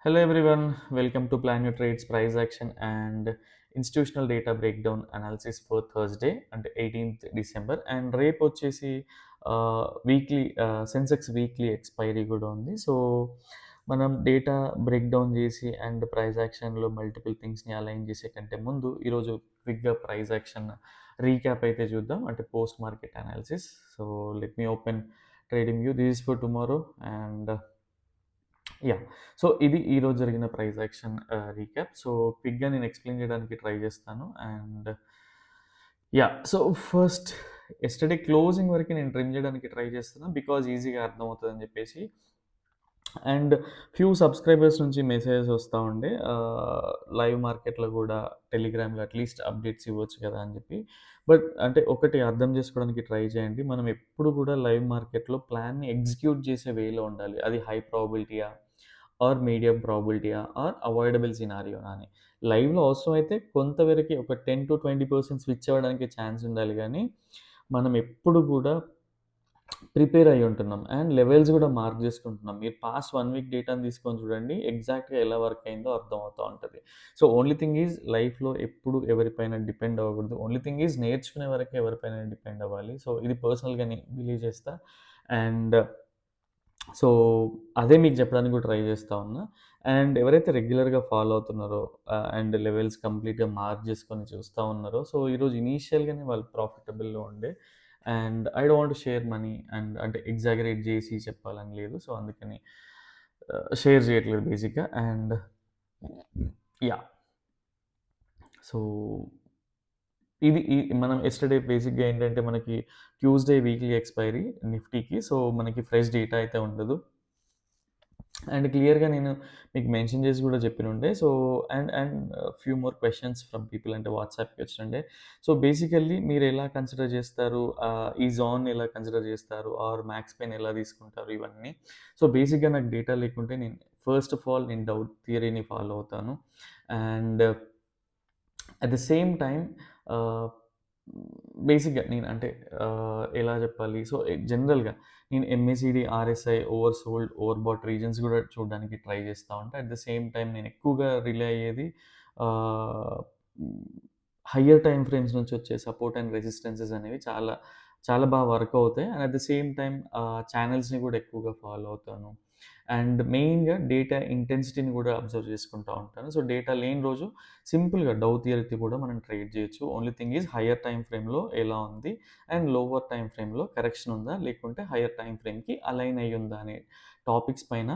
Hello everyone, welcome to Plan Your Trades Price Action and Institutional Data Breakdown Analysis for Thursday and 18th December. And రేపు వచ్చేసి weekly Sensex weekly expiry కూడా ఉంది. So మనం data breakdown చేసి and price యాక్షన్లో multiple థింగ్స్ని align చేసే కంటే ముందు ఈరోజు క్విక్గా ప్రైస్ యాక్షన్ రీక్యాప్ అయితే చూద్దాం, అంటే post market analysis. So let me open trading view. This is for tomorrow and yeah. So ఇది ఈరోజు జరిగిన ప్రైస్ యాక్షన్ రీక్యాప్. సో క్విక్గా నేను ఎక్స్ప్లెయిన్ చేయడానికి ట్రై చేస్తాను. And yeah, so first yesterday closing వరకు నేను ట్రిమ్ చేయడానికి ట్రై చేస్తున్నాను బికాజ్ ఈజీగా అర్థమవుతుందని చెప్పేసి. అండ్ ఫ్యూ సబ్స్క్రైబర్స్ నుంచి మెసేజెస్ వస్తూ ఉండే, లైవ్ మార్కెట్లో కూడా టెలిగ్రామ్లో అట్లీస్ట్ అప్డేట్స్ ఇవ్వచ్చు కదా అని చెప్పి. బట్ అంటే ఒకటి అర్థం చేసుకోవడానికి ట్రై చేయండి, మనం ఎప్పుడు కూడా లైవ్ మార్కెట్లో ప్లాన్ని ఎగ్జిక్యూట్ చేసే వేలో ఉండాలి. అది హై ప్రాబిలిటీయా ఆర్ మీడియం ప్రాబిలిటీయా ఆర్ అవాయిడబుల్ సినారియోనా అని. లైవ్లో అవసరమైతే కొంతవరకు ఒక 10-20% స్విచ్ అవ్వడానికి ఛాన్స్ ఉండాలి, కానీ మనం ఎప్పుడు కూడా ప్రిపేర్ అయ్యి ఉంటున్నాం అండ్ లెవెల్స్ కూడా మార్క్ చేసుకుంటున్నాం. మీరు పాస్ట్ 1 వీక్ డేటాని తీసుకొని చూడండి, ఎగ్జాక్ట్‌గా ఎలా వర్క్ అయిందో అర్థమవుతా ఉంటది. సో ఓన్లీ థింగ్ ఈజ్ లైఫ్‌లో ఎప్పుడు ఎవరిపైన డిపెండ్ అవ్వకూడదు. ఓన్లీ థింగ్ ఈజ్ నేర్చుకునే వరకే ఎవరిపైన డిపెండ్ అవ్వాలి. సో ఇది పర్సనల్‌గా నేను బిలీవ్ చేస్తా. అండ్ సో అదే మీకు చెప్పడానికి కూడా ట్రై చేస్తా ఉన్నా. అండ్ ఎవరైతే రెగ్యులర్‌గా ఫాలో అవుతున్నారో అండ్ లెవెల్స్ కంప్లీట్‌గా మార్క్ చేసుకొని చూస్తా ఉన్నారో, సో ఈరోజు ఇనీషియల్‌గానే వాళ్ళు ప్రాఫిటబుల్‌లో ఉండే. And I don't want to share money and అంటే ఎగ్జాగరేట్ చేసి చెప్పాలని లేదు. సో అందుకని షేర్ చేయట్లేదు బేసిక్‌గా. And yeah! సో మనం ఎస్టర్డే బేసిక్‌గా ఏంటంటే మనకి ట్యూస్‌డే వీక్లీ ఎక్స్‌పైరీ నిఫ్టీకి. సో మనకి ఫ్రెష్ డేటా అయితే ఉండదు. అండ్ క్లియర్‌గా నేను మీకు మెన్షన్ చేసి కూడా చెప్పినుండే. So and few more questions from people, అంటే వాట్సాప్‌కి వచ్చినుండే. సో బేసికల్లీ మీరు ఎలా కన్సిడర్ చేస్తారు? ఈ జోన్ ఎలా కన్సిడర్ చేస్తారు? ఆర్ మ్యాక్స్ పెయిన్ ఎలా తీసుకుంటారు? ఇవన్నీ. సో బేసిక్‌గా నాకు డేటా లేకుంటే నేను ఫస్ట్ ఆఫ్ ఆల్ నేను డౌట్ థియరీని ఫాలో అవుతాను. And at the same time ah, బేసిక్‌గా నేను అంటే ఎలా చెప్పాలి? సో జనరల్‌గా నేను MACD, RSI, over sold, over bought reasons గూడా చూడడానికి ట్రై చేస్తా ఉంటా. అట్ ద సేమ్ టైమ్ నేను ఎక్కువగా రిలే అయ్యేది ఆహ్, హయ్యర్ టైమ్ ఫ్రేమ్స్ నుంచి వచ్చే సపోర్ట్ అండ్ రెసిస్టెన్సెస్ అనేవి చాలా, చాలా బాగా వర్క్ అవుతాయి. And at the same time ఛానెల్స్‌ని కూడా ఎక్కువగా ఫాలో అవుతాను. అండ్ మెయిన్‌గా డేటా ఇంటెన్సిటీని కూడా అబ్జర్వ్ చేసుకుంటా ఉంటాను. సో డేటా లేని రోజు సింపుల్‌గా డౌ థియరీతో కూడా మనం ట్రేడ్ చేయొచ్చు. Only thing is higher time ఫ్రేమ్‌లో ఎలా ఉంది అండ్ లోవర్ టైమ్ ఫ్రేమ్‌లో కరెక్షన్ ఉందా? లేకుంటే హయ్యర్ టైమ్ ఫ్రేమ్‌కి అలైన్ అయ్యి ఉందా? అనే టాపిక్స్ పైన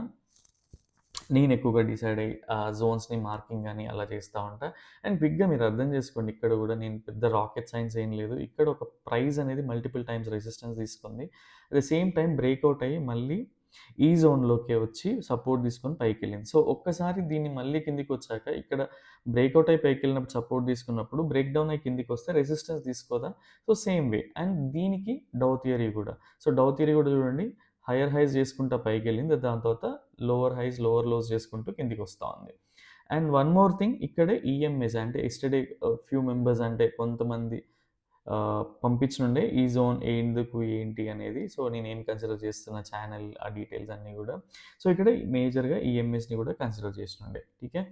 నేను ఎక్కువగా డిసైడ్ అయ్యి జోన్స్‌ని మార్కింగ్ గాని అలా చేస్తా ఉంటా. అండ్ క్విక్‌గా మీరు అర్థం చేసుకోండి, ఇక్కడ కూడా నేను పెద్ద రాకెట్ సైన్స్ ఏం లేదు. ఇక్కడ ఒక ప్రైస్ అనేది మల్టిపుల్ టైమ్స్ రెసిస్టెన్స్ తీసుకుంది. At the same time breakout అయ్యి మళ్ళీ ఈ జోన్‌లోకే వచ్చి సపోర్ట్ తీసుకొని పైకెళ్ళింది. సో ఒక్కసారి దీన్ని మళ్ళీ కిందికొచ్చాక ఇక్కడ బ్రేక్‌ఔట్ అయ్యి పైకెళ్ళినప్పుడు సపోర్ట్ తీసుకున్నప్పుడు బ్రేక్ డౌన్ అయ్యి కిందికొస్తే రెసిస్టెన్స్ తీసుకోదా? సో సేమ్ వే అండ్ దీనికి డౌ థియరీ కూడా. సో డౌ థియరీ కూడా చూడండి, హైయర్ హైస్ చేసుకుంటా పైకెళ్ళింది. దాని తర్వాత లోవర్ హైస్, లోవర్ లోస్ చేసుకుంటూ కిందికొస్తా ఉంది. అండ్ వన్ మోర్ థింగ్, ఇక్కడే ఈఎంఎస్ అంటే యెస్టర్‌డే ఫ్యూ మెంబర్స్ అంటే కొంతమంది పంపించినుండే ఈ జోన్ ఎందుకు, ఏంటి అనేది. సో నేనేం కన్సిడర్ చేస్తున్న ఛానెల్ ఆ డీటెయిల్స్ అన్నీ గూడా. సో ఇక్కడ మేజర్‌గా ఈఎంఎస్‌ని కూడా కన్సిడర్ చేసినుండే. ఠీకే.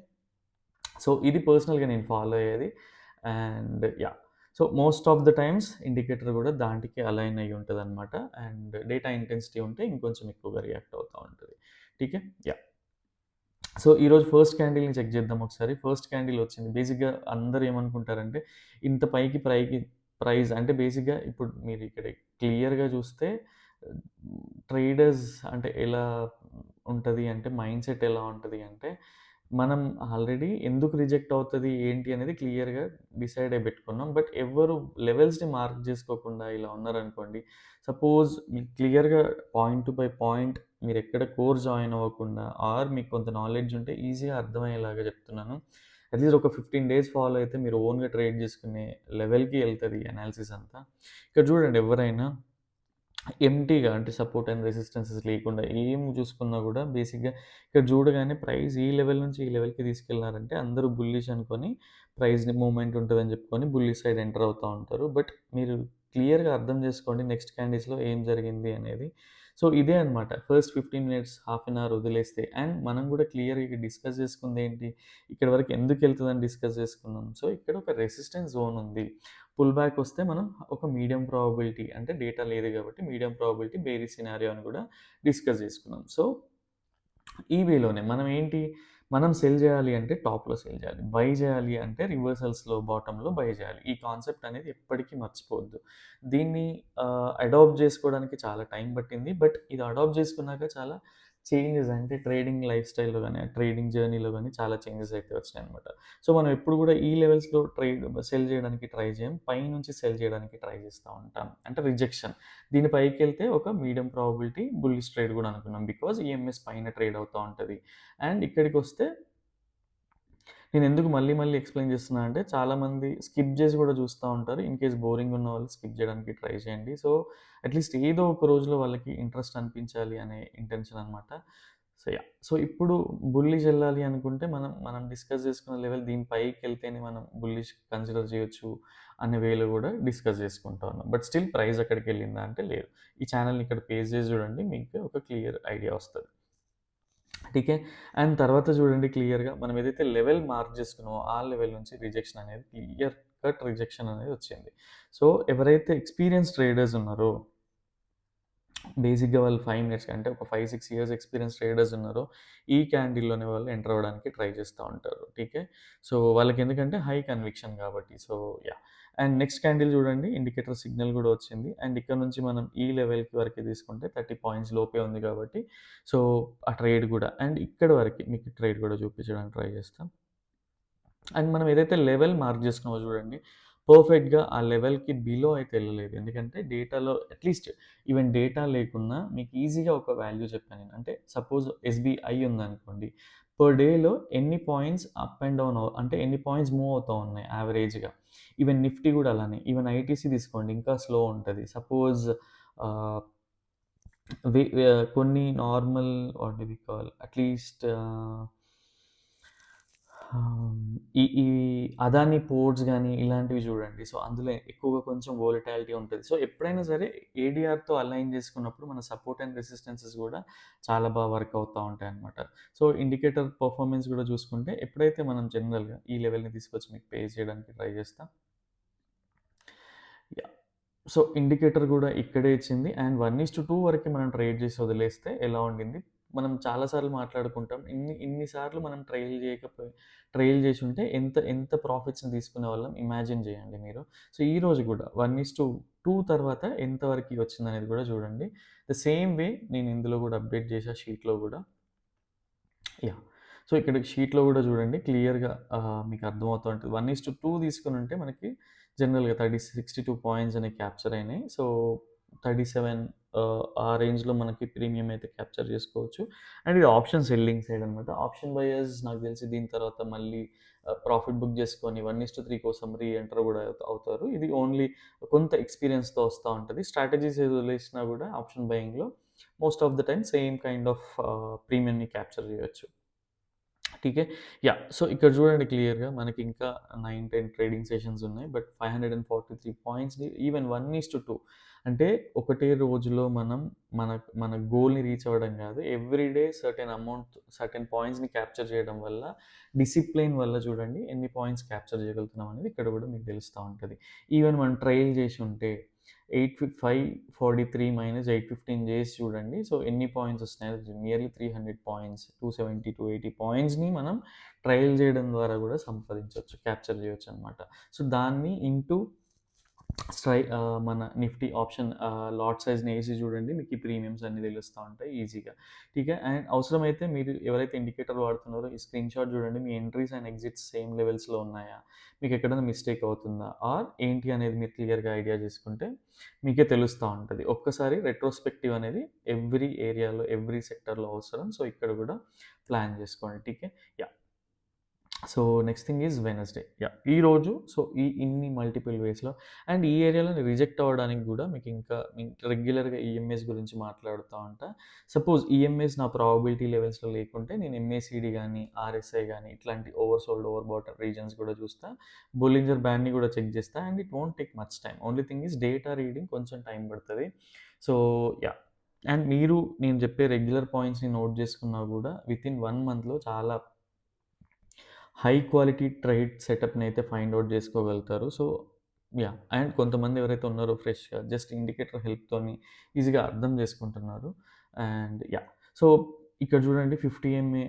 సో ఇది పర్సనల్‌గా నేను ఫాలో అయ్యేది. And yeah! So most of the times indicator కూడా దాంటికి అలైన్ అయ్యి ఉంటదనమాట. అండ్ డేటా ఇంటెన్సిటీ ఉంటే ఇంకొంచెం ఎక్కువగా రియాక్ట్ అవుతా ఉంటది. ఠీకే. యాహ్! సో ఈరోజు ఫస్ట్ క్యాండిల్‌ని చెక్ చేద్దాం ఒకసారి. ఫస్ట్ క్యాండిల్ వచ్చింది. బేసిక్‌గా అందరూ ఏమనుకుంటారంటే ఇంత ప్రైస్ అంటే బేసిక్‌గా ఇప్పుడు మీరు ఇక్కడ క్లియర్‌గా చూస్తే ట్రేడర్స్ అంటే ఎలా ఉంటది అంటే మైండ్‌సెట్ ఎలా ఉంటది అంటే, మనం ఆల్రెడీ ఎందుకు రిజెక్ట్ అవుతది ఏంటి అనేది క్లియర్‌గా డిసైడ్ అయ్యి పెట్టుకున్నాం. బట్ ఎవ్వరు లెవెల్స్‌ని మార్క్ చేసుకోకుండా ఇలా ఉన్నారనుకోండి. సపోజ్ మీకు క్లియర్‌గా పాయింట్ బై పాయింట్ మీరెక్కడ కోర్ జాయిన్ అవ్వకుండా ఆర్ మీకు కొంత నాలెడ్జ్ ఉంటే ఈజీగా అర్థమయ్యేలాగా చెప్తున్నాను. అట్‌లీస్ట్ ఒక 15 డేస్ ఫాలో అయితే మీరు ఓన్‌గా ట్రేడ్ చేసుకునే లెవెల్‌కి ఎళ్తది అనాలిసిస్ అంతా. ఇక్కడ చూడండి, ఎవరైనా ఎంప్టీగా అంటే సపోర్ట్ అండ్ రెసిస్టెన్సెస్ లేకుండా ఏం చూసుకున్నా కూడా బేసిక్‌గా ఇక్కడ చూడగానే ప్రైస్ ఈ లెవెల్ నుంచి ఈ లెవెల్‌కి తీసుకెళ్లారంటే అందరూ బుల్లిష్ అనుకోని ప్రైస్‌ని మూవ్‌మెంట్ ఉంటదని చెప్పుకొని బుల్లిష్ సైడ్ ఎంటర్ అవుతా ఉంటారు. బట్ మీరు క్లియర్‌గా అర్థం చేసుకోండి నెక్స్ట్ క్యాండిల్స్‌లో ఏం జరిగింది అనేది. సో ఇదే అనమాట. First 15 minutes, half an hour వదిలేస్తే అండ్ మనం కూడా క్లియర్‌గా డిస్కస్ చేసుకుందేంటి, ఇక్కడి వరకు ఎందుకెళ్తదని డిస్కస్ చేసుకున్నాం. సో ఇక్కడ ఒక రెసిస్టెన్స్ జోన్ ఉంది. పుల్ బ్యాక్ వస్తే మనం ఒక మీడియం ప్రాబబిలిటీ అంటే డేటా లేదు కాబట్టి మీడియం ప్రాబబిలిటీ బేరీ సినారియో అని కూడా డిస్కస్ చేసుకున్నాం. సో ఈ వేలోనే మనం ఏంటి, మనం సెల్ జేయాలి అంటే టాప్‌లో సెల్ జేయాలి. బై జేయాలి అంటే రివర్సల్స్‌లో, బాటమ్‌లో బై జేయాలి. ఈ కాన్సెప్ట్ అనేది ఎప్పటికీ మర్చిపోవద్దు. దీన్ని అడాప్ట్ జేసుకోవడానికి చాలా టైం పట్టింది. బట్ ఇది అడాప్ట్ జేసుకున్నాక చాలా చేంజెస్ అంటే ట్రేడింగ్ లైఫ్ స్టైల్‌లో గాని, ట్రేడింగ్ జర్నీలో గాని చాలా చేంజెస్ అయితే వచ్చినాయన్నమాట. సో, మనం ఎప్పుడు గూడా ఈ లెవెల్స్‌లో సెల్ జేయడానికి ట్రై జేయం. పైనుంచి సెల్ జేయడానికి ట్రై జేస్తా ఉంటాం. అంటే రిజెక్షన్. దీని పైకెళ్తే ఒక మీడియం ప్రాబబిలిటీ బుల్లిష్ ట్రేడ్ గూడా అనుకున్నాం. బికాజ్ ఈఎంఎస్ పైన ట్రేడ్ అవుతా ఉంటది. అండ్ ఇక్కడికొస్తే నేనెందుకు మళ్ళీ మళ్ళీ ఎక్స్‌ప్లెయిన్ చేస్తున్నా అంటే చాలామంది స్కిప్ జేసి గూడా చూస్తా ఉంటారు. ఇన్ కేస్ బోరింగ్ ఉన్నవాళ్ళు స్కిప్ జేయడానికి ట్రై చేయండి. సో, అట్‌లీస్ట్ ఏదో ఒక రోజులో వాళ్ళకి ఇంట్రెస్ట్ అనిపించాలి అనే ఇంటెన్షన్ అనమాట. So, yeah! సో, ఇప్పుడు బుల్లిష్ ఎళ్ళాలి అనుకుంటే మనం మనం డిస్కస్ చేసుకున్న లెవెల్ దీని పైకెళ్తేనే మనం బుల్లిష్ కన్సిడర్ చేయొచ్చు అనే వేలో గూడా డిస్కస్ చేసుకుంటా ఉన్నాం. బట్ స్టిల్ ప్రైస్ అక్కడికెళ్ళిందా అంటే లేదు. ఈ ఛానెల్‌ని ఇక్కడ పేస్ట్ చేసి చూడండి మీకు ఒక క్లియర్ ఐడియా వస్తది. ఠీకే. అండ్ తర్వాత చూడండి క్లియర్‌గా మనం ఏదైతే లెవెల్ మార్క్ చేసుకున్నామో, ఆ లెవెల్ నుంచి రిజెక్షన్ అనేది క్లియర్ కట్ రిజెక్షన్ అనేది వచ్చింది. సో, ఎవరైతే ఎక్స్‌పీరియన్స్ ట్రేడర్స్ ఉన్నారో బేసిక్‌గా వాళ్ళు 5 మినిట్స్ అంటే ఒక 5, 6 ఇయర్స్ ఎక్స్‌పీరియన్స్ ట్రేడర్స్ ఉన్నారో, ఈ క్యాండిల్‌లోనే వాళ్ళు ఎంటర్ అవ్వడానికి ట్రై చేస్తా ఉంటారు. ఠీకే. సో, వాళ్ళకెందుకంటే హై కన్విక్షన్ కాబట్టి. So, yeah! And next candle చూడండి ఇండికేటర్ సిగ్నల్ గూడా వచ్చింది. అండ్ ఇక్కడ నుంచి మనం ఈ లెవెల్‌కి వరకే తీసుకుంటే 30 పాయింట్స్ లోపే ఉంది కాబట్టి, సో, ఆ ట్రేడ్ గూడా అండ్ ఇక్కడి వరకే మీకు ట్రేడ్ గూడా చూపించడానికి ట్రై చేస్తా. అండ్ మనం ఏదైతే లెవెల్ మార్క్ చేసుకున్నామో చూడండి, పర్ఫెక్ట్‌గా ఆ లెవెల్‌కి బిలో అయితే ఎళ్ళలేదు. ఎందుకంటే డేటాలో అట్‌లీస్ట్ ఈవెన్ డేటా లేకున్నా మీకు ఈజీగా ఒక వాల్యూ చెప్పాను నేను. అంటే సపోజ్ ఎస్‌బీఐ ఉందనుకోండి. పర్ డేలో ఎన్ని పాయింట్స్ అప్ అండ్ డౌన్ అంటే ఎన్ని పాయింట్స్ మూవ్ అవుతా ఉన్నాయి యావరేజ్‌గా. ఈవెన్ నిఫ్టీ గూడా అలానే. ఈవెన్ ఐటీసీ తీసుకోండి ఇంకా స్లో ఉంటది. సపోజ్ ఆహ్, కొన్ని normal what do we call at least ఈ ఈ అదాని పోర్ట్స్ గాని ఇలాంటివి చూడండి. సో, అందులో ఎక్కువగా కొంచెం వోలటాలిటీ ఉంటది. సో, ఎప్పుడైనా సరే ఏడీఆర్‌తో అలైన్ చేసుకున్నప్పుడు మన సపోర్ట్ అండ్ రెసిస్టెన్సెస్ గూడా చాలా వర్క్ అవుతా ఉంటాయన్నమాట. సో, ఇండికేటర్ పర్ఫార్మెన్స్ గూడా చూసుకుంటే ఎప్పుడైతే మనం జనరల్‌గా ఈ లెవెల్‌ని తీసుకొచ్చి మీకు పే చేయడానికి ట్రై చేస్తా. యాహ్! సో, ఇండికేటర్ గూడా ఇక్కడే ఇచ్చింది. అండ్ 1:2 వరకే మనం ట్రేడ్ చేసి వదిలేస్తే ఎలా ఉండింది? మనం చాలా సార్లు మాట్లాడుకుంటాం. ఇన్ని సార్లు మనం ట్రైల్ చేసుంటే ఎంత ఎంత ప్రాఫిట్స్‌ని తీసుకునేవాళ్ళం ఇమాజిన్ చేయండి మీరు. సో, ఈరోజు గూడా 1:2 తర్వాత ఎంత వరకి వచ్చిందనేది గూడా చూడండి. ద సేమ్ వే నేను ఇందులో గూడా అప్డేట్ చేశా షీట్‌లో గూడా. యాహ్! సో, ఇక్కడ షీట్‌లో గూడా చూడండి క్లియర్‌గా మీకు అర్థమవుతా ఉంటది. 1:2 తీసుకొనుంటే మనకి జనరల్‌గా 62 పాయింట్స్ అనేవి క్యాప్చర్ అయినాయి. సో, 37 ఆ రేంజ్‌లో మనకి ప్రీమియం అయితే క్యాప్చర్ చేసుకోవచ్చు. అండ్ ఇది ఆప్షన్ సెల్లింగ్ సైడ్ అనమాట. ఆప్షన్ బయర్స్ నాకు తెలిసి దీని తర్వాత మళ్ళీ ప్రాఫిట్ బుక్ చేసుకొని 1:3 కోసం ఎంటర్ గూడా అవుతారు. ఇది ఓన్లీ కొంత ఎక్స్‌పీరియన్స్‌తో వస్తా ఉంటది. స్ట్రాటజీస్ ఏది వదిలేసినా గూడా ఆప్షన్ బయింగ్‌లో most of the time same kind of ప్రీమియంని క్యాప్చర్ చేయొచ్చు. ఠీకే. యాహ్! సో, ఇక్కడ చూడండి క్లియర్‌గా మనకింకా 9, 10 ట్రేడింగ్ సెషన్స్ ఉన్నాయి. బట్ 543 పాయింట్స్‌ని ఈవెన్ 1:2 అంటే ఒకటే రోజులో మనం మన మన గోల్‌ని రీచ్ అవ్వడం కాదు. Every day certain amount, certain పాయింట్స్‌ని క్యాప్చర్ చేయడం వల్ల, డిసిప్లిన్ వల్ల చూడండి ఎన్ని పాయింట్స్ క్యాప్చర్ చేయగలుగుతున్నాం అనేది ఇక్కడ కూడా మీకు తెలుస్తా ఉంటది. ఈవెన్ మనం ట్రైల్ చేసి ఉంటే 543 మైనస్ 815 చేసి చూడండి. సో, ఎన్ని పాయింట్స్ వస్తున్నాయో నియర్లీ 300 పాయింట్స్, 270, 280 పాయింట్స్‌ని మనం ట్రయల్ చేయడం ద్వారా కూడా సంపాదించొచ్చు. క్యాప్చర్ చేయొచ్చనమాట. సో, దాన్ని ఇంటూ మన నిఫ్టీ ఆప్షన్ లాట్ సైజ్‌ని ఏసి చూడండి. మీకు ఈ ప్రీమియమ్స్ అన్నీ తెలుస్తా ఉంటాయి ఈజీగా. ఠీకే. అండ్ అవసరమైతే మీరు ఎవరైతే ఇండికేటర్ వాడుతున్నారో ఈ స్క్రీన్‌షాట్ చూడండి. మీ ఎంట్రీస్ అండ్ ఎగ్జిట్స్ సేమ్ లెవెల్స్‌లో ఉన్నాయా? మీకు ఎక్కడైనా మిస్టేక్ అవుతుందా? ఆర్ ఏంటి అనేది మీరు క్లియర్‌గా ఐడియా చేసుకుంటే మీకే తెలుస్తా ఉంటది. ఒక్కసారి రెట్రోస్పెక్టివ్ అనేది ఎవ్రీ ఏరియాలో, ఎవ్రీ సెక్టార్‌లో అవసరం. సో, ఇక్కడ కూడా ప్లాన్ చేసుకోండి. ఠీకే. Yeah! So, next thing is Wednesday. Yeah! ఈరోజు సో, ఇన్ని మల్టిపుల్ వేస్‌లో అండ్ ఈ ఏరియాలో రిజెక్ట్ అవ్వడానికి గూడా మీకింకా రెగ్యులర్‌గా ఈఎంఐస్ గురించి మాట్లాడుతా ఉంటా. సపోజ్ ఈఎంఐస్ నా ప్రాబబిలిటీ లెవెల్స్‌లో లేకుంటే నేను ఎంఏసీడీ గానీ, ఆర్ఎస్ఐ గానీ ఇట్లాంటి over sold, over bought reasons గూడా చూస్తా. బొల్లింజర్ బ్యాండ్‌ని గూడా చెక్ చేస్తా. And it won't take much time. Only thing is data reading కొంచెం టైం పడతది. So, yeah! అండ్ మీరు నేను చెప్పే రెగ్యులర్ పాయింట్స్‌ని నోట్ చేసుకున్నా గూడా వితిన్ 1 మంత్‌లో చాలా హై క్వాలిటీ ట్రేడ్ సెటప్‌ని అయితే ఫైండ్ ఔట్ చేసుకోగలుగుతారు. So, yeah! అండ్ కొంతమంది ఎవరైతే ఉన్నారో ఫ్రెష్‌గా జస్ట్ ఇండికేటర్ హెల్ప్‌తోని ఈజీగా అర్థం చేసుకుంటున్నారు. And yeah! సో, ఇక్కడ చూడండి 50 MA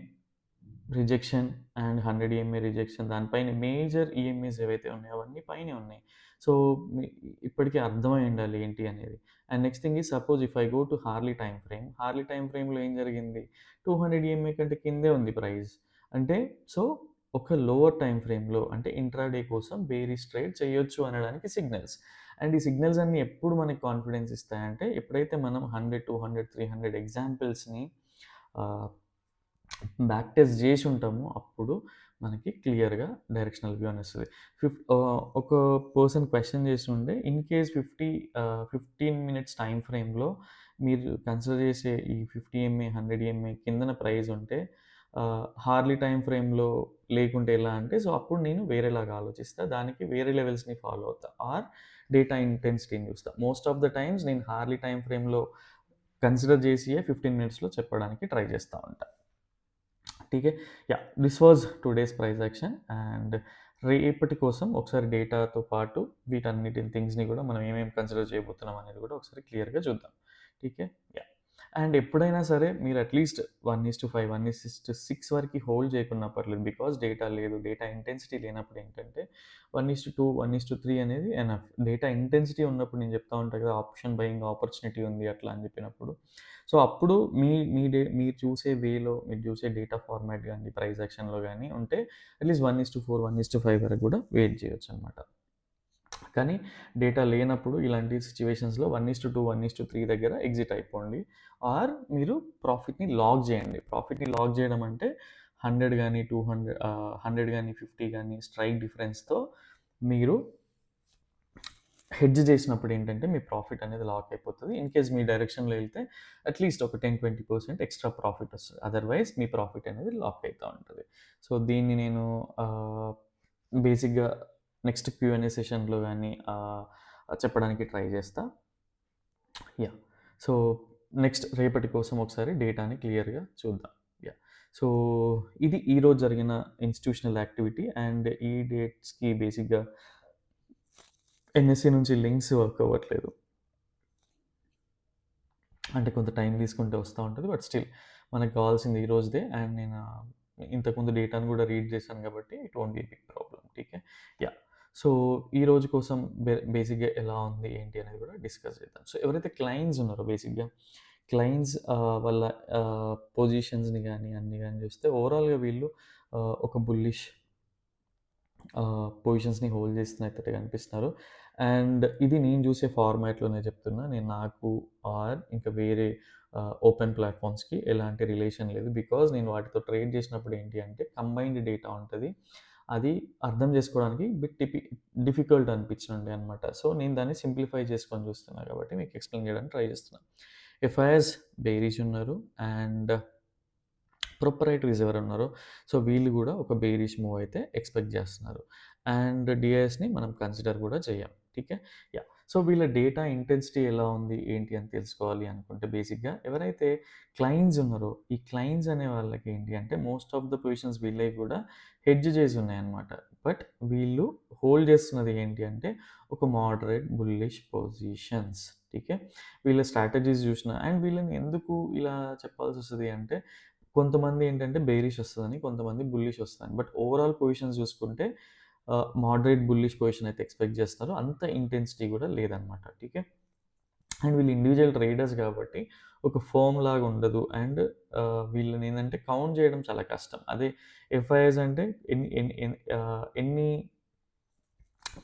rejection and 100 EMI rejection దానిపైన మేజర్ ఈఎంఐస్ ఏవైతే ఉన్నాయో అవన్నీ పైనే ఉన్నాయి. సో, మీ ఇప్పటికి అర్థమై ఉండాలి ఏంటి అనేది. And next thing is suppose if I go to Harley time frame. Harley time ఫ్రేమ్‌లో ఏం జరిగింది? 200 ఈఎంఐ కంటే కిందే ఉంది ప్రైస్. అంటే సో, ఒక లోవర్ టైమ్ ఫ్రేమ్‌లో అంటే ఇంట్రాడే కోసం బేరిష్ ట్రేడ్ చేయొచ్చు అనడానికి సిగ్నల్స్. అండ్ ఈ సిగ్నల్స్ అన్నీ ఎప్పుడు మనకు కాన్ఫిడెన్స్ ఇస్తాయంటే ఎప్పుడైతే మనం 100, 200, 300 ఎగ్జాంపుల్స్‌ని ఆహ్ బ్యాక్ టెస్ట్ జేసి ఉంటామో, అప్పుడు మనకి క్లియర్‌గా డైరెక్షనల్ వ్యూ అనొస్తది. ఒక పర్సన్ క్వెషన్ చేసుండే ఇన్ కేస్ 15 మినిట్స్ టైమ్ ఫ్రేమ్‌లో మీరు కన్సిడర్ చేసే ఈ 50 ఎంఏ, 100 ఎంఏ కిందన ప్రైస్ ఉంటే హార్లీ టైమ్ ఫ్రేమ్‌లో లేకుంటే ఎలా అంటే, సో, అప్పుడు నేను వేరేలాగా ఆలోచిస్తా. దానికి వేరే లెవెల్స్‌ని ఫాలో అవుతా. ఆర్ డేటా ఇంటెన్సిటీని చూస్తా. మోస్ట్ ఆఫ్ ద టైమ్స్ నేను హార్లీ టైమ్ ఫ్రేమ్‌లో కన్సిడర్ చేసియే 15 మినిట్స్‌లో చెప్పడానికి ట్రై చేస్తా ఉంటా. ठीक है yeah! This was today's price action and రేపటి కోసం ఒకసారి డేటాతో పాటు వీటన్నిటి థింగ్స్‌ని కూడా మనం ఏమేమి కన్సిడర్ చేయబోతున్నాం అనేది కూడా ఒకసారి క్లియర్‌గా చూద్దాం. ఠీక్ హై? యాహ్! అండ్ ఎప్పుడైనా సరే మీరు అట్‌లీస్ట్ 1:5, 1:6 వరకి హోల్డ్ చేయకున్నా పర్లేదు. బికాజ్ డేటా లేదు. డేటా ఇంటెన్సిటీ లేనప్పుడు ఏంటంటే 1:2, 1:3 అనేది ఎనఫ్. డేటా ఇంటెన్సిటీ ఉన్నప్పుడు నేను చెప్తా ఉంటా కదా! ఆప్షన్ బయింగ్ ఆపర్చునిటీ ఉంది అట్లా అని చెప్పినప్పుడు. సో, అప్పుడు మీ మీ డే మీరు చూసే వేలో మీరు చూసే డేటా ఫార్మాట్ గాని, ప్రైస్ యాక్షన్‌లో గాని ఉంటే అట్‌లీస్ట్ 1:4, 1:5 వరకు కూడా వెయిట్ చేయొచ్చనమాట. కానీ డేటా లేనప్పుడు ఇలాంటి సిట్యుయేషన్స్‌లో 1:2, 1:3 దగ్గర ఎగ్జిట్ అయిపోండి. ఆర్ మీరు ప్రాఫిట్‌ని లాక్ చేయండి. ప్రాఫిట్‌ని లాక్ చేయడం అంటే 100 గాని, 100 గాని, 50 గాని స్ట్రైక్ డిఫరెన్స్‌తో మీరు హెడ్జ్ చేసినప్పుడు ఏంటంటే మీ ప్రాఫిట్ అనేది లాక్ అయిపోతది. ఇన్ కేస్ మీ డైరెక్షన్‌లో ఎళ్తే అట్‌లీస్ట్ ఒక 10, 20% ఎక్స్‌ట్రా ప్రాఫిట్ వస్తది. అదర్‌వైజ్ మీ ప్రాఫిట్ అనేది లాక్ అయితా ఉంటది. సో, దీన్ని నేను బేసిక్‌గా నెక్స్ట్ క్యూఎన్ఏ సెషన్‌లో గాని చెప్పడానికి ట్రై చేస్తా. యాహ్! సో, నెక్స్ట్ రేపటి కోసం ఒకసారి డేటాని క్లియర్‌గా చూద్దాం. యాహ్! సో, ఇది ఈరోజు జరిగిన ఇన్‌స్టిట్యూషనల్ యాక్టివిటీ అండ్ ఈ డేట్స్‌కి బేసిక్‌గా ఎన్ఎస్‌సి నుంచి లింక్స్ వర్క్ అవ్వట్లేదు. అంటే కొంత టైం తీసుకుంటే వస్తా ఉంటది. బట్ స్టిల్ మనకు కావాల్సింది ఈ రోజుదే అండ్ నేను ఇంతకుముందు డేటాను గూడా రీడ్ చేశాను కాబట్టి it won't be big problem. ఠీక్ హై? యాహ్! సో, ఈ రోజు కోసం బేసిక్‌గా ఎలా ఉంది ఏంటి అనేది కూడా డిస్కస్ చేద్దాం. సో, ఎవరైతే క్లయింట్స్ ఉన్నారో బేసిక్‌గా క్లయింట్స్ వాళ్ళ పొజిషన్స్‌ని గాని అన్ని గాని చూస్తే ఓవరాల్‌గా వీళ్ళు ఒక బుల్లిష్ పొజిషన్స్‌ని హోల్డ్ చేస్తున్నట్టయితే కనిపిస్తున్నారు. అండ్ ఇది నేను చూసే ఫార్మాట్‌లోనే చెప్తున్నా. నేను నాకు ఇంకా వేరే ఓపెన్ ప్లాట్‌ఫార్మ్స్‌కి ఎలాంటి రిలేషన్ లేదు. బికాజ్ నేను వాటితో ట్రేడ్ చేసినప్పుడు ఏంటి అంటే కంబైన్డ్ డేటా ఉంటది. అది అర్థం చేసుకోవడానికి డిఫికల్ట్ అనిపించుండే అనమాట. సో, నేను దాన్ని సింప్లిఫై చేసుకొని చూస్తున్నా కాబట్టి మీకు ఎక్స్‌ప్లెయిన్ చేయడానికి ట్రై చేస్తున్నా. ఎఫ్ఐఎస్ బేరీష్ ఉన్నారు అండ్ ప్రొప్రైటరీస్ ఎవరున్నారో సో వీళ్ళు కూడా ఒక బేరిష్ మూవ్ అయితే ఎక్స్పెక్ట్ చేస్తున్నారు. అండ్ డిఐఎస్‌ని మనం కన్సిడర్ కూడా చేయం. ఠీక్ హై? యాహ్! సో వీళ్ళ డేటా ఇంటెన్సిటీ ఎలా ఉంది, ఏంటి అని తెలుసుకోవాలి అనుకుంటే బేసిక్‌గా ఎవరైతే క్లయింట్స్ ఉన్నారో, ఈ క్లయింట్స్ అనే వాళ్ళకి ఏంటి అంటే మోస్ట్ ఆఫ్ ద పొజిషన్స్ వీళ్ళవి కూడా హెడ్జ్ చేసి ఉన్నాయన్నమాట. బట్ వీళ్ళు హోల్డ్ చేస్తున్నది ఏంటి అంటే ఒక మోడరేట్ బుల్లిష్ పొజిషన్స్. ఠీక్ హై? వీళ్ళ స్ట్రాటజీస్ చూసినా అండ్ వీళ్ళని ఎందుకు ఇలా చెప్పాల్సొస్తది అంటే కొంతమంది ఏంటంటే బేరిష్ వస్తదని, కొంతమంది బుల్లిష్ వస్తదని. బట్ ఓవరాల్ పొజిషన్స్ చూసుకుంటే మోడరేట్ బుల్లిష్ పొజిషన్ అయితే ఎక్స్‌పెక్ట్ చేస్తున్నారు. అంత ఇంటెన్సిటీ కూడా లేదనమాట. ఠీకే. అండ్ వీళ్ళు ఇండివిడ్యువల్ ట్రేడర్స్ కాబట్టి ఒక ఫర్మ్ లాగా ఉండదు. అండ్ వీళ్ళని ఏందంటే కౌంట్ చేయడం చాలా కష్టం. అదే ఎఫ్ఐఎస్ అంటే ఎన్ని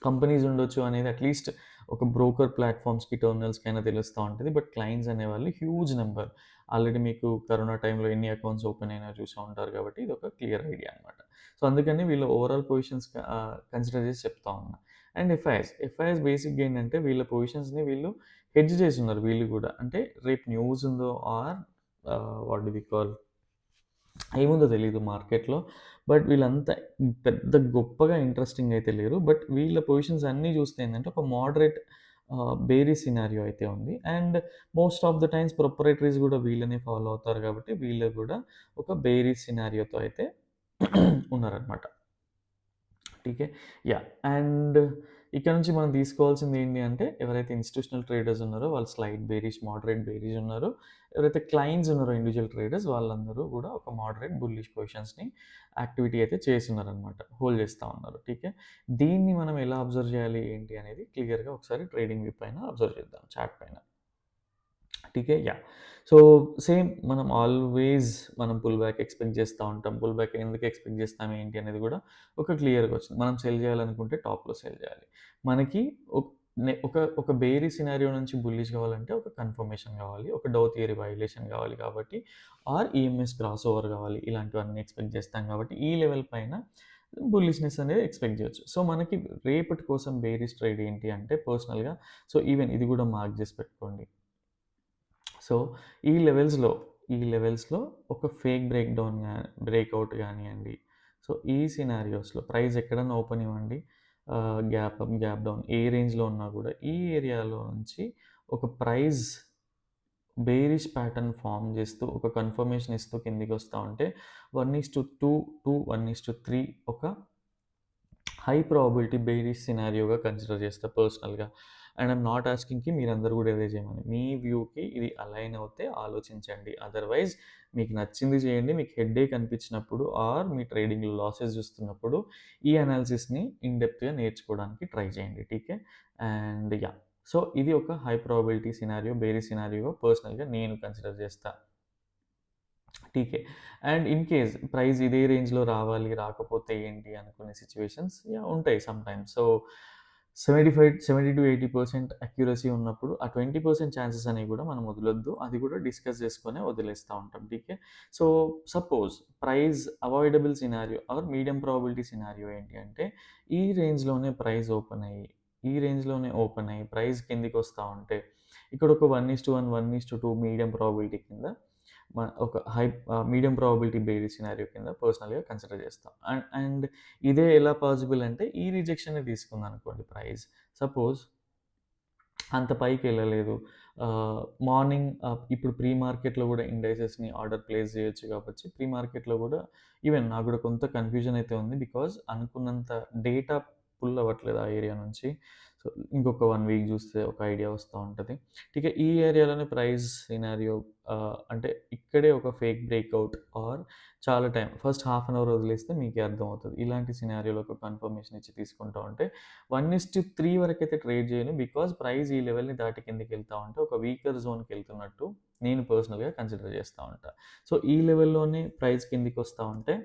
కంపెనీస్ ఉండొచ్చు అనేది అట్‌లీస్ట్ ఒక బ్రోకర్ ప్లాట్‌ఫార్మ్స్‌కి, టెర్మినల్స్‌కైనా తెలుస్తా ఉంటది. బట్ క్లయింట్స్ అనేవాళ్ళు హ్యూజ్ నంబర్. ఆల్రెడీ మీకు కరోనా టైంలో ఎన్ని అకౌంట్స్ ఓపెన్ అయినాయో చూసే ఉంటారు కాబట్టి ఇదొక క్లియర్ ఐడియా అనమాట. సో, అందుకని వీళ్ళు ఓవరాల్ పొజిషన్స్ కన్సిడర్ చేసి చెప్తా ఉన్నా. అండ్ ఎఫ్ఐఎస్ బేసిక్‌గా ఏంటంటే వీళ్ళ పొజిషన్స్‌ని వీళ్ళు హెడ్జ్ చేసున్నారు వీళ్ళు గూడా. అంటే రేపు న్యూస్ ఉందో or what do we call ఏముందో తెలీదు మార్కెట్‌లో. బట్ వీళ్ళంతా పెద్ద గొప్పగా ఇంట్రెస్టింగ్ అయితే లేరు. బట్ వీళ్ళ పొజిషన్స్ అన్నీ చూస్తే ఏందంటే ఒక మోడరేట్ బేరీ సినారియో అయితే ఉంది. And most of the times proprietaries గూడా వీళ్ళనే ఫాలో అవుతారు గాబట్టి, వీళ్ళు గూడా ఒక బేరీ సినారియోతో అయితే ఉన్నారనమాట. ఠీకే. యాహ్! అండ్ ఇక్కడ నుంచి మనం తీసుకోవాల్సింది ఏంటి అంటే, ఎవరైతే ఇన్‌స్టిట్యూషనల్ ట్రేడర్స్ ఉన్నారో వాళ్ళు స్లైట్ బేరిష్, మోడరేట్ బేరిష్ ఉన్నారో, ఎవరైతే క్లయింట్స్ ఉన్నారో ఇండివిడ్యువల్ ట్రేడర్స్ వాళ్ళందరూ గూడా ఒక మోడరేట్ బుల్లిష్ పొజిషన్స్‌ని యాక్టివిటీ అయితే చేస్తున్నారనమాట. హోల్డ్ చేస్తా ఉన్నారు. ఠీకే. దీన్ని మనం ఎలా అబ్జర్వ్ చేయాలి ఏంటి అనేది క్లియర్‌గా ఒకసారి ట్రేడింగ్ వ్యూ పైన అబ్జర్వ్ చేద్దాం చార్ట్ పైన. ఠీకే. యాహ్! సో, సేమ్ మనం ఆల్‌వేస్ మనం పుల్ బ్యాక్ ఎక్స్‌పెక్ట్ చేస్తా ఉంటాం. పుల్ బ్యాక్ ఎందుకు ఎక్స్‌పెక్ట్ చేస్తాం ఏంటి అనేది గూడా ఒక క్లియర్‌గా వచ్చింది. మనం సెల్ చేయాలనుకుంటే టాప్‌లో సెల్ చేయాలి. మనకి ఒక్ ఒక బేరీ సినారియో నుంచి బుల్లిష్ కావాలంటే ఒక కన్ఫర్మేషన్ కావాలి. ఒక డౌ థియరీ వయలేషన్ కావాలి కాబట్టి ఆర్ ఈఎంఎస్ క్రాస్ ఓవర్ కావాలి. ఇలాంటివన్నీ ఎక్స్‌పెక్ట్ చేస్తాం కాబట్టి ఈ లెవెల్ పైన బుల్లిష్‌నెస్ అనేది ఎక్స్‌పెక్ట్ చేయొచ్చు. సో, మనకి రేపటి కోసం బేరిష్ ట్రేడ్ ఏంటి అంటే పర్సనల్‌గా సో, ఈవెన్ ఇది గూడా మార్క్ చేసి పెట్టుకోండి. సో, ఈ లెవెల్స్‌లో ఒక ఫేక్ బ్రేక్‌ఔట్ గానియండి. సో, ఈ సినారియోస్‌లో ప్రైస్ ఎక్కడన్నా ఓపెన్ ఇవ్వండి. గ్యాప్ అప్, గ్యాప్ డౌన్ ఏ రేంజ్‌లో ఉన్నా గూడా ఈ ఏరియాలో నుంచి ఒక ప్రైస్ బేరిష్ ప్యాటర్న్ ఫార్మ్ జేస్తూ ఒక కన్ఫర్మేషన్ ఇస్తూ కిందికొస్తా ఉంటే 1:2 టు 1:3 ఒక హై ప్రాబబిలిటీ బేరిష్ సినారియోగా కన్సిడర్ చేస్తా పర్సనల్‌గా. అండ్ ఐయామ్ నాట్ ఆస్కింగ్‌కి మీరందరూ గూడా ఇదే చేయమని. మీ వ్యూకి ఇది అలైన్ అవుతే ఆలోచించండి. అదర్‌వైజ్ మీకు నచ్చింది చేయండి. మీకు హెడ్‌ఏక్ అనిపించినప్పుడు ఆర్ మీ ట్రేడింగ్‌లో లాసెస్ చూస్తున్నప్పుడు ఈ అనాలిసిస్‌ని ఇన్ డెప్త్‌గా నేర్చుకోవడానికి ట్రై చేయండి. ఠీకే. And yeah! సో, ఇది ఒక high probability scenario, bearish scenario పర్సనల్‌గా నేను కన్సిడర్ చేస్తా. టీకే. అండ్ ఇన్ కేస్ ప్రైస్ ఇదే రేంజ్‌లో రావాలి, రాకపోతే ఏంటి అనుకునే సిట్యుయేషన్స్ యాహ్! ఉంటాయి సమ్‌టైమ్స్. సో, 70-80% అక్యురసీ ఉన్నప్పుడు ఆ 20% ఛాన్సెస్ అనేవి కూడా మనం వదలొద్దు. అది కూడా డిస్కస్ చేసుకొనే వదిలేస్తా ఉంటాం. టీకే. So, suppose price avoidable scenario or medium probability scenario ఏంటి అంటే, ఈ రేంజ్‌లోనే ప్రైస్ ఓపెన్ అయ్యి ప్రైస్ కిందికొస్తా ఉంటే, ఇక్కడ ఒక 1:1, 1:2 మీడియం ప్రాబబిలిటీ కింద ఒక మీడియం ప్రాబబిలిటీ బేరిష్ సినారియో కింద పర్సనల్‌గా కన్సిడర్ చేస్తాం. అండ్ అండ్ ఇదే ఎలా పాసిబుల్ అంటే ఈ రిజెక్షనే తీసుకుందనుకోండి ప్రైస్. సపోజ్ అంత పైకెళ్ళలేదు. మార్నింగ్ ఇప్పుడు ప్రీ మార్కెట్‌లో గూడా ఇండైసెస్‌ని ఆర్డర్ ప్లేస్ జేయొచ్చు గాబట్టి, ప్రీ మార్కెట్‌లో గూడా ఈవెన్ నాకు గూడా కొంత కన్‌ఫ్యూజన్ అయితే ఉంది. బికాజ్ అనుకున్నంత డేటా పుల్ అవ్వట్లేదు ఆ ఏరియా నుంచి. సో, ఇంకొక 1 వీక్ జూస్తే ఒక ఐడియా వస్తా ఉంటది. ఇక ఈ ఏరియాలోనే ప్రైస్ సినారియో అంటే ఇక్కడే ఒక ఫేక్ బ్రేక్‌ఔట్ ఆర్ చాలా time first half an hour వదిలేస్తే మీకే అర్థమవుతది. ఇలాంటి సినారియోలో ఒక కన్ఫర్మేషన్ ఇచ్చి తీసుకుంటా ఉంటే 1:3 వరకైతే ట్రేడ్ చేయను. బికాజ్ ప్రైస్ ఈ లెవెల్‌ని దాటి కిందకెళ్తా ఉంటే ఒక వీకర్ జోన్‌కెళ్తున్నట్టు నేను పర్సనల్‌గా కన్సిడర్ చేస్తా ఉంటా. సో, ఈ లెవెల్‌లోనే ప్రైస్ కిందికొస్తా ఉంటే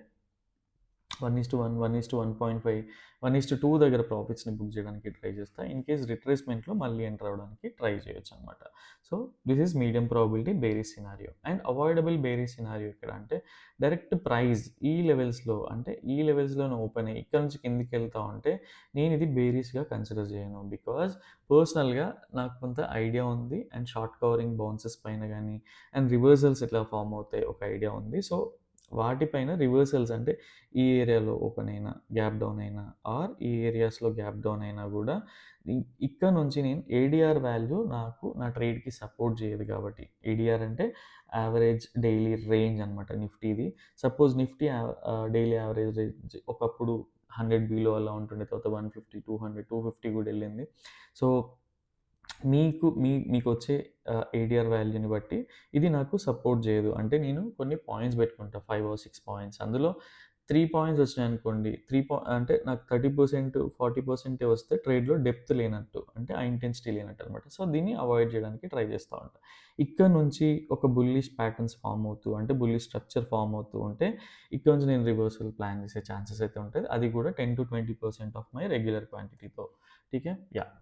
1:1, 1:1.5, 1:2 దగ్గర ప్రాఫిట్స్‌ని బుక్ జేయడానికి ట్రై చేస్తా. ఇన్ కేస్ రిట్రేస్‌మెంట్‌లో మళ్ళీ ఎంటర్ అవ్వడానికి ట్రై చేయొచ్చనమాట. So, this is medium probability bearish scenario. And avoidable bearish scenario ఎక్కడ అంటే, డైరెక్ట్ ప్రైస్ ఈ లెవెల్స్‌లో అంటే ఈ లెవెల్స్‌లోనే ఓపెన్ అయ్యి ఇక్కడ నుంచి కిందకెళ్తా ఉంటే నేనిది బేరిష్‌గా కన్సిడర్ చేయను. బికాజ్ పర్సనల్‌గా నాకు కొంత ఐడియా ఉంది. అండ్ షార్ట్ కవరింగ్ బౌన్సెస్ పైన గానీ, అండ్ రివర్సల్స్ ఎట్లా ఫార్మ్ అవుతాయి ఒక ఐడియా ఉంది. సో, వాటిపైన రివర్సల్స్ అంటే ఈ ఏరియాలో ఓపెన్ అయినా, గ్యాప్ డౌన్ అయినా ఆర్ ఈ ఏరియాస్‌లో గ్యాప్ డౌన్ అయినా గూడా ఇక్కడ నుంచి నేను ఏడీఆర్ వాల్యూ నాకు నా ట్రేడ్‌కి సపోర్ట్ చేయదు కాబట్టి. ఏడీఆర్ అంటే యావరేజ్ డైలీ రేంజ్ అనమాట నిఫ్టీది. Suppose Nifty daily average range ఒకప్పుడు 100 బిలో అలా ఉంటుండే. తర్వాత 150, 200, 250 కూడా ఎళ్ళింది. సో, మీకొచ్చే ఏడీఆర్ వాల్యూని బట్టి ఇది నాకు సపోర్ట్ చేయదు. అంటే నేను కొన్ని పాయింట్స్ పెట్టుకుంటా. 5 ఆర్ 6 పాయింట్స్. అందులో 3 పాయింట్స్ వచ్చినాయనుకోండి. అంటే నాకు 30%, 40% వస్తే ట్రేడ్‌లో డెప్త్ లేనట్టు. అంటే ఆ ఇంటెన్సిటీ లేనట్టనమాట. సో, దీన్ని అవాయిడ్ చేయడానికి ట్రై చేస్తా ఉంటా. ఇక్కడ నుంచి ఒక బుల్లిష్ ప్యాటర్న్స్ ఫార్మ్ అవుతూ అంటే బుల్లిష్ స్ట్రక్చర్ ఫార్మ్ అవుతూ ఉంటే ఇక్కడ నుంచి నేను రివర్సల్ ప్లాన్ చేసే ఛాన్సెస్ అయితే ఉంటది. అది కూడా 10-20% ఆఫ్ మై రెగ్యులర్ క్వాంటిటీతో. ఠీకే. యాహ్!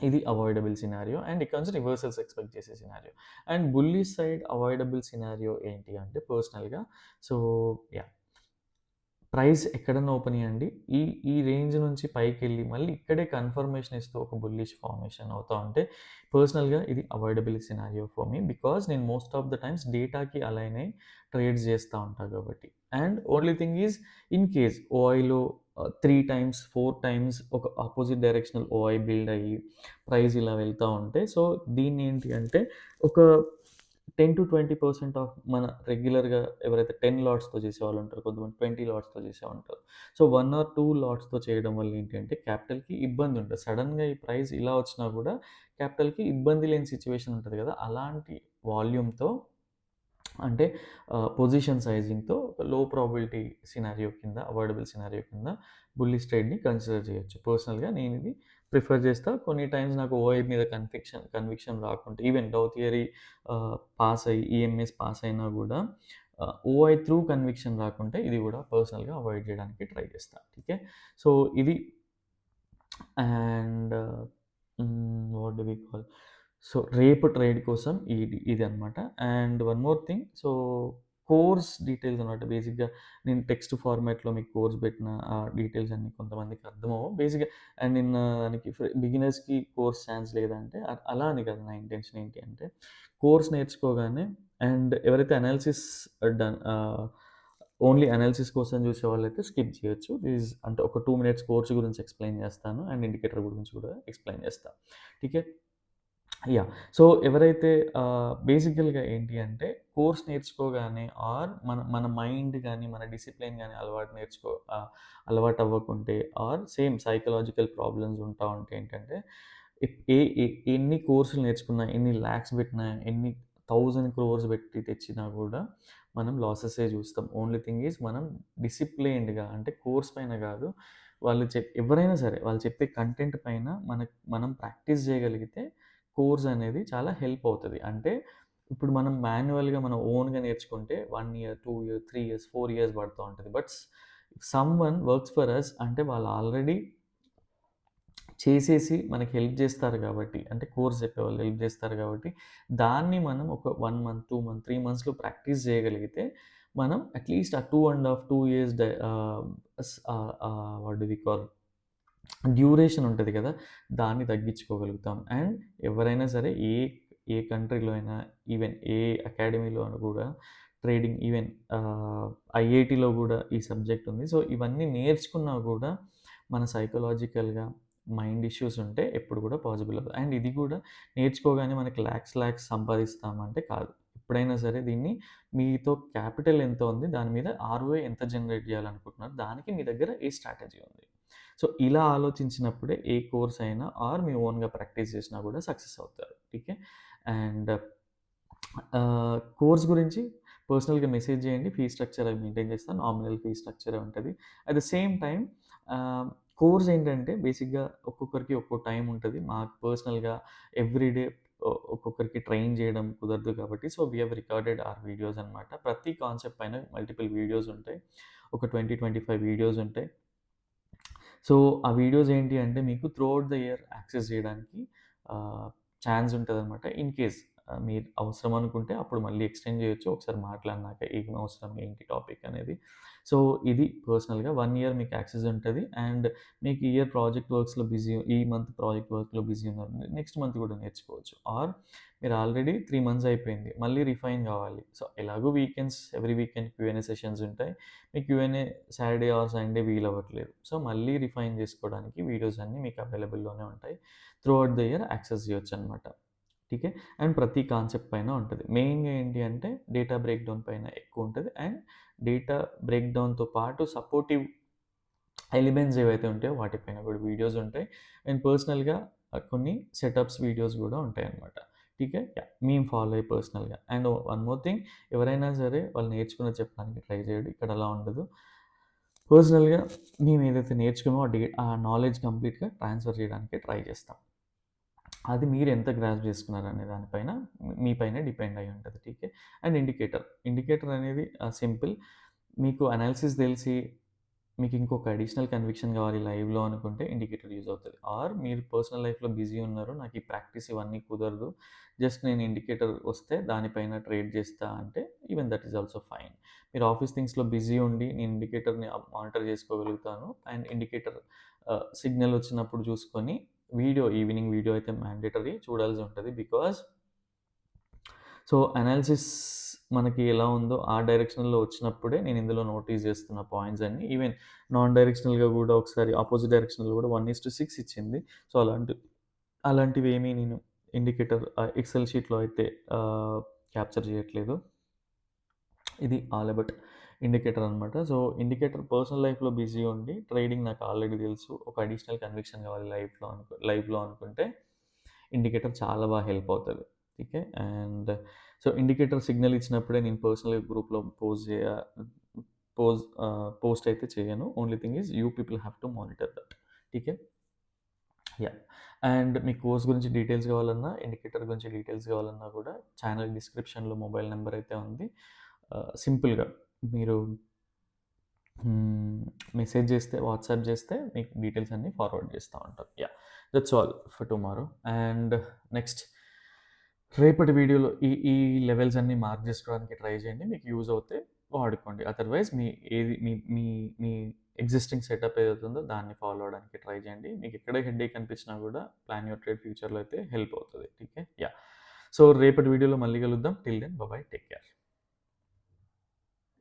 ఇది అవాయిడబుల్ సినారియో. అండ్ ఇక్కడ నుంచి రివర్సల్స్ ఎక్స్‌పెక్ట్ చేసే scenario. And bullish side avoidable scenario ఏంటి అంటే పర్సనల్‌గా సో, యాహ్! ప్రైస్ ఎక్కడన్నా ఓపెన్ అయ్యండి. ఈ ఈ రేంజ్ నుంచి పైకెళ్ళి మళ్ళీ ఇక్కడే కన్ఫర్మేషన్ ఇస్తూ ఒక బుల్లిష్ ఫార్మేషన్ అవుతా ఉంటే పర్సనల్‌గా ఇది avoidable scenario for me. Because నేను మోస్ట్ ఆఫ్ ద టైమ్స్ డేటాకి అలైన్ అయ్యి ట్రేడ్స్ చేస్తా ఉంటా కాబట్టి. And only thing is in case ఓఐలో 3 టైమ్స్, 4 టైమ్స్ ఒక అపోజిట్ డైరెక్షనల్ ఓఐ బిల్డ్ అయ్యి, ప్రైస్ ఇలా వెళ్తా ఉంటే, సో దీన్నేంటి అంటే ఒక 10-20% ఆఫ్ మన రెగ్యులర్‌గా ఎవరైతే 10 లాట్స్‌తో చేసేవాళ్ళు ఉంటారో, కొంతమంది 20 లాట్స్‌తో చేసేవాళ్ళుంటారు. సో 1 ఆర్ 2 లాట్స్‌తో చేయడం వల్ల ఏంటి అంటే క్యాపిటల్‌కి ఇబ్బంది ఉండదు. సడెన్‌గా ఈ ప్రైస్ ఇలా వచ్చినా కూడా క్యాపిటల్‌కి ఇబ్బంది లేని సిట్యుయేషన్ ఉంటది కదా! అలాంటి వాల్యూమ్‌తో అంటే పొజిషన్ సైజింగ్‌తో లో ప్రాబబిలిటీ సినారియో కింద, అవాయిడబుల్ సినారియో కింద బుల్లిష్ ట్రేడ్‌ని కన్సిడర్ చేయొచ్చు. పర్సనల్‌గా నేనిది ప్రిఫర్ చేస్తా. కొన్ని టైమ్స్ నాకు ఓఐ మీద కన్విక్షన్ రాకుంటే ఈవెన్ డౌ థియరీ పాస్ అయ్యి, ఈఎంఎస్ పాస్ అయినా గూడా ఓఐ త్రూ కన్విక్షన్ రాకుంటే ఇది గూడా పర్సనల్‌గా అవాయిడ్ చేయడానికి ట్రై చేస్తా. ఓకే. సో ఇది and what do we call so, రేపు ట్రేడ్ కోసం ఇదనమాట. And one more thing. So, course details అనమాట. బేసిక్‌గా నేను టెక్స్ట్ ఫార్మాట్‌లో మీకు కోర్స్ పెట్టిన ఆ డీటెయిల్స్ అన్నీ కొంతమందికి అర్థమవ్వవు. బేసిక్‌గా అండ్ నేను దానికి బిగినర్స్‌కి కోర్స్ ఛాన్స్ లేదంటే అలా అని కాదు. నా ఇంటెన్షన్ ఏంటి అంటే, కోర్స్ నేర్చుకోగానే అండ్ ఎవరైతే అనాలిసిస్ డన్ ఓన్లీ అనాలిసిస్ కోసం చూసేవాళ్ళైతే స్కిప్ చేయొచ్చు. అంటే ఒక 2 మినిట్స్ కోర్స్ గురించి ఎక్స్‌ప్లెయిన్ చేస్తాను. అండ్ ఇండికేటర్ గురించి కూడా ఎక్స్‌ప్లెయిన్ చేస్తా. ఠీకే. యాహ్! సో, ఎవరైతే బేసికల్‌గా ఏంటి అంటే, కోర్స్ నేర్చుకోగానే ఆర్ మన మైండ్ గాని, మన డిసిప్లిన్ గాని అలవాటవ్వకుంటే ఆర్ సేమ్ సైకలాజికల్ ప్రాబ్లమ్స్ ఉంటా ఉంటే ఏంటంటే, ఎప్ ఏ ఎ ఎన్ని కోర్సులు నేర్చుకున్నా, ఎన్ని లాక్స్ పెట్టినా, ఎన్ని 1000 క్రోర్స్ పెట్టి తెచ్చినా గూడా మనం లాసెసే చూస్తాం. ఓన్లీ థింగ్ ఈజ్ మనం డిసిప్లైన్డ్‌గా అంటే కోర్స్ పైన గాదు, ఎవరైనా సరే వాళ్ళు చెప్పే కంటెంట్ పైన మనం ప్రాక్టీస్ చేయగలిగితే కోర్స్ అనేది చాలా హెల్ప్ అవుతది. అంటే ఇప్పుడు మనం మాన్యువల్‌గా మనం ఓన్‌గా నేర్చుకుంటే 1 ఇయర్, 2 ఇయర్, 3 ఇయర్స్, 4 ఇయర్స్ పడతా ఉంటది. But someone works for us అంటే వాళ్ళు ఆల్రెడీ చేసేసి మనకి హెల్ప్ జేస్తారు గాబట్టి, అంటే కోర్స్ చెప్పేవాళ్ళు హెల్ప్ జేస్తారు గాబట్టి, దాన్ని మనం ఒక 1 మంత్, 2 మంత్, 3 మంత్స్‌లో ప్రాక్టీస్ జేయగలిగితే, మనం అట్‌లీస్ట్ ఆ 2 years what do we call duration ఉంటది కదా! దాన్ని తగ్గించుకోగలుగుతాం. అండ్ ఎవరైనా సరే ఏ కంట్రీలో అయినా ఈవెన్ ఏ అకాడమీలో కూడా ట్రేడింగ్ ఈవెన్ ఐఐటీలో గూడా ఈ సబ్జెక్ట్ ఉంది. సో, ఇవన్నీ నేర్చుకున్నా గూడా మన సైకలాజికల్‌గా మైండ్ ఇష్యూస్ ఉంటే ఎప్పుడు కూడా పాసిబుల్ అవ్వదు. అండ్ ఇది కూడా నేర్చుకోగానే మనకి లాక్స్ సంపాదిస్తామంటే కాదు. ఎప్పుడైనా సరే దీన్ని మీతో క్యాపిటల్ ఎంత ఉంది? దాని మీద ఆర్‌ఓఐ ఎంత జనరేట్ చేయాలనుకుంటున్నారు? దానికి మీ దగ్గర ఏ స్ట్రాటజీ ఉంది? సో, ఇలా ఆలోచించినప్పుడే ఏ కోర్స్ అయినా ఆర్ మీ ఓన్‌గా ప్రాక్టీస్ చేసినా కూడా సక్సెస్ అవుతారు. ఠీకే. అండ్ కోర్స్ గురించి పర్సనల్‌గా మెసేజ్ చేయండి. ఫీ స్ట్రక్చర్ అవి మెయింటైన్ చేస్తాను. నామినల్ ఫీ స్ట్రక్చరే ఉంటది. అట్ ద సేమ్ టైమ్ ఆహ్, కోర్స్ ఏంటంటే బేసిక్‌గా ఒక్కొక్కరికి ఒక్కో టైం ఉంటది. మాకు పర్సనల్‌గా ఎవ్రీ డే ఒక్కొక్కరికి ట్రైన్ చేయడం కుదరదు కాబట్టి so, we have recorded our videos అనమాట. ప్రతి కాన్సెప్ట్ పైన మల్టిపుల్ వీడియోస్ ఉంటాయి. ఒక 20, 25 వీడియోస్ ఉంటాయి. సో, ఆ వీడియోస్ ఏంటి అంటే మీకు త్రూఅవుట్ ద ఇయర్ యాక్సెస్ చేయడానికి ఆహ్, ఛాన్స్ ఉంటదనమాట. ఇన్ కేస్ మీరు అవసరం అనుకుంటే అప్పుడు మళ్ళీ ఎక్స్‌టెండ్ చేయొచ్చు. ఒకసారి మాట్లాడినాక ఏం అవసరం, ఏంటి టాపిక్ అనేది. సో, ఇది పర్సనల్‌గా 1 ఇయర్ మీకు యాక్సెస్ ఉంటది. అండ్ మీకు ఈ ఇయర్ ప్రాజెక్ట్ వర్క్స్‌లో ఈ మంత్ ప్రాజెక్ట్ వర్క్‌లో బిజీ ఉన్నారు. నెక్స్ట్ మంత్ కూడా నేర్చుకోవచ్చు. ఆర్ మీరు ఆల్రెడీ 3 మంత్స్ అయిపోయింది. మళ్ళీ రిఫైన్ కావాలి. సో, ఎలాగో ఎవ్రీ వీకెండ్ క్యూఎన్ఏ సెషన్స్ ఉంటాయి. మీ క్యూఎన్ఏ సాటర్‌డే ఆర్ సండే వీలవ్వట్లేదు. సో, మళ్ళీ రిఫైన్ చేసుకోవడానికి వీడియోస్ అన్నీ మీకు అవైలబుల్‌లోనే ఉంటాయి. త్రూఅవుట్ ద ఇయర్ యాక్సెస్ చేయొచ్చనమాట. ఠీకే. అండ్ ప్రతి కాన్సెప్ట్ పైన ఉంటది. మెయిన్‌గా ఏంటి అంటే డేటా బ్రేక్‌డౌన్ పైన ఎక్కువుంటది. అండ్ డేటా బ్రేక్‌డౌన్‌తో పాటు సపోర్టివ్ ఎలిమెంట్స్ ఏవైతే ఉంటాయో వాటి పైన కూడా వీడియోస్ ఉంటాయి. అండ్ పర్సనల్‌గా కొన్ని సెటప్స్ వీడియోస్ గూడా ఉంటాయన్నమాట. ఠీకే. యాహ్! మేము ఫాలో అయ్యే పర్సనల్‌గా. అండ్ వన్ మోర్ థింగ్, ఎవరైనా సరే వాళ్ళు నేర్చుకున్నది చెప్పడానికి ట్రై చేయండి. ఇక్కడ అలా ఉండదు. పర్సనల్‌గా మేము ఏదైతే నేర్చుకున్నామో ఆ నాలెడ్జ్ కంప్లీట్‌గా ట్రాన్స్‌ఫర్ చేయడానికి ట్రై చేస్తాం. అది మీరు ఎంత గ్రాస్ప్ చేసుకున్నారనే దాని పైన మీ పైనే డిపెండ్ అయ్యి ఉంటది. ఠీకే. అండ్ ఇండికేటర్ అనేది సింపుల్. మీకు అనాలిసిస్ తెలిసి మీకు ఇంకొక అడిషనల్ కన్విక్షన్ కావాలి లైవ్‌లో అనుకుంటే ఇండికేటర్ యూజ్ అవుతది. ఆర్ మీరు పర్సనల్ లైఫ్‌లో బిజీ ఉన్నారు. నాకు ఈ ప్రాక్టీస్ ఇవన్నీ కుదరదు. జస్ట్ నేను ఇండికేటర్ వస్తే దానిపైన ట్రేడ్ చేస్తా అంటే even that is also fine. మీరు ఆఫీస్ థింగ్స్‌లో బిజీ ఉండి నేను ఇండికేటర్‌ని మానిటర్ చేసుకోగలుగుతాను. అండ్ ఇండికేటర్ సిగ్నల్ వచ్చినప్పుడు చూసుకొని ఈవినింగ్ వీడియో అయితే మ్యాండేటరీ చూడాల్సి ఉంటది. బికాజ్ సో, అనాలిసిస్ మనకి ఎలా ఉందో ఆ డైరెక్షన్‌లో వచ్చినప్పుడే నేను ఇందులో నోటీస్ చేస్తున్న పాయింట్స్ అన్నీ. ఈవెన్ నాన్ డైరెక్షనల్‌గా గూడా ఒకసారి అపోజిట్ డైరెక్షన్‌లో గూడా 1:6 ఇచ్చింది. సో, అలాంటివేమీ నేను ఇండికేటర్ ఎక్సెల్ షీట్‌లో అయితే ఆహ్, క్యాప్చర్ చేయట్లేదు. ఇది ఆల్ అబౌట్ ఇండికేటర్ అనమాట. సో, ఇండికేటర్ పర్సనల్ లైఫ్‌లో బిజీగా ఉండి, ట్రేడింగ్ నాకు ఆల్రెడీ తెలుసు. ఒక అడిషనల్ కన్విక్షన్ కావాలి లైఫ్‌లో అనుకుంటే, ఇండికేటర్ చాలా బాగా హెల్ప్ అవుతది. Okay. And so, indicator signal ఇచ్చినప్పుడే నేను పర్సనల్‌గా గ్రూప్‌లో పోస్ట్ అయితే చేయను. Only thing is you people have to monitor that. ఠీకే. యాహ్! అండ్ మీ కోర్స్ గురించి డీటెయిల్స్ కావాలన్నా, ఇండికేటర్ గురించి డీటెయిల్స్ కావాలన్నా కూడా ఛానల్ డిస్క్రిప్షన్‌లో మొబైల్ నంబర్ అయితే ఉంది. సింపుల్‌గా మీరు హ్మ్. మెసేజ్ చేస్తే, వాట్సాప్ చేస్తే మీకు డీటెయిల్స్ అన్నీ ఫార్వర్డ్ చేస్తా ఉంటాను. Yeah! That's all for tomorrow. And next రేపటి వీడియోలో ఈ లెవెల్స్ అన్నీ మార్క్ చేసుకోవడానికి ట్రై చేయండి. మీకు యూజ్ అవుతే వాడుకోండి. అదర్‌వైజ్ మీ ఏది మీ మీ మీ ఎగ్జిస్టింగ్ సెటప్ ఏదైతే ఉందో దాన్ని ఫాలో అవ్వడానికి ట్రై చేయండి. మీకు ఎక్కడ హెడేక్ అనిపించినా కూడా ప్లాన్ యువర్ ట్రేడ్ ఫ్యూచర్‌లో అయితే హెల్ప్ అవుతది. ఠీకే. యాహ్! సో రేపటి వీడియోలో మళ్ళీ కలుద్దాం. Till then bye bye. Take care.